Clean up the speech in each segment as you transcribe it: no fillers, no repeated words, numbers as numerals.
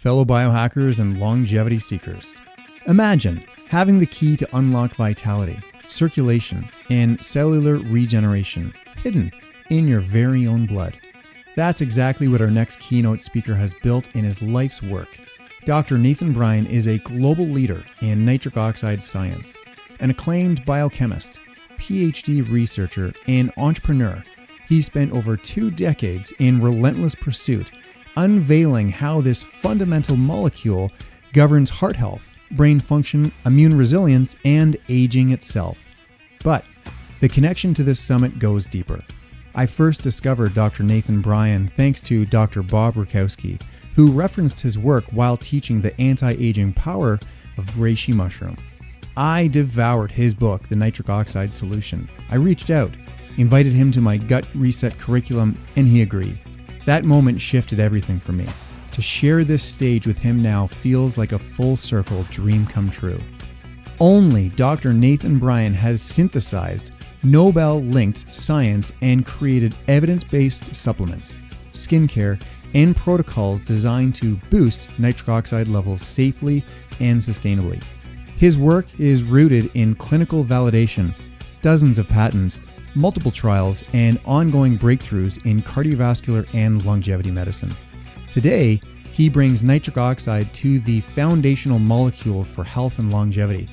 fellow biohackers and longevity seekers. Imagine having the key to unlock vitality, circulation, and cellular regeneration hidden in your very own blood. That's exactly what our next keynote speaker has built in his life's work. Dr. Nathan Bryan is a global leader in nitric oxide science, an acclaimed biochemist, PhD researcher, and entrepreneur. He spent over 2 decades in relentless pursuit, unveiling how this fundamental molecule governs heart health, brain function, immune resilience, and aging itself. But the connection to this summit goes deeper. I first discovered Dr. Nathan Bryan thanks to Dr. Bob Rakowski, who referenced his work while teaching the anti-aging power of reishi mushroom. I devoured his book, The Nitric Oxide Solution. I reached out, invited him to my gut reset curriculum, and he agreed. That moment shifted everything for me. To share this stage with him now feels like a full circle dream come true. Only Dr. Nathan Bryan has synthesized Nobel-linked science and created evidence-based supplements, skincare, and protocols designed to boost nitric oxide levels safely and sustainably. His work is rooted in clinical validation, dozens of patents, multiple trials, and ongoing breakthroughs in cardiovascular and longevity medicine. Today, he brings nitric oxide to the foundational molecule for health and longevity.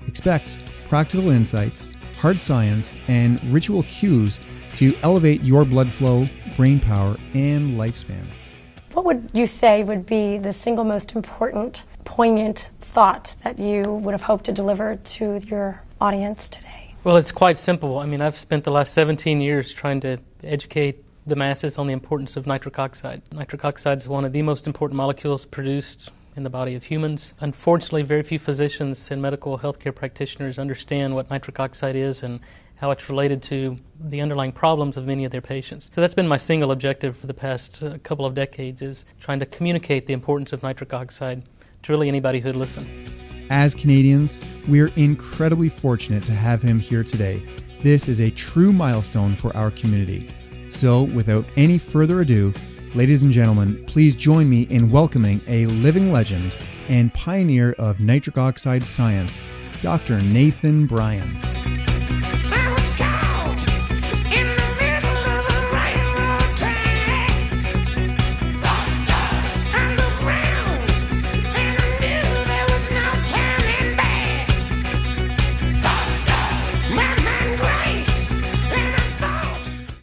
Expect practical insights, hard science, and ritual cues to elevate your blood flow, brain power, and lifespan. What would you say would be the single most important, poignant thought that you would have hoped to deliver to your audience today? Well, it's quite simple. I mean, I've spent the last 17 years trying to educate the masses on the importance of nitric oxide. Nitric oxide is one of the most important molecules produced in the body of humans. Unfortunately, very few physicians and medical healthcare practitioners understand what nitric oxide is and how it's related to the underlying problems of many of their patients. So that's been my single objective for the past couple of decades, is trying to communicate the importance of nitric oxide to really anybody who'd listen. As Canadians, we're incredibly fortunate to have him here today. This is a true milestone for our community. So, without any further ado, ladies and gentlemen, please join me in welcoming a living legend and pioneer of nitric oxide science, Dr. Nathan Bryan.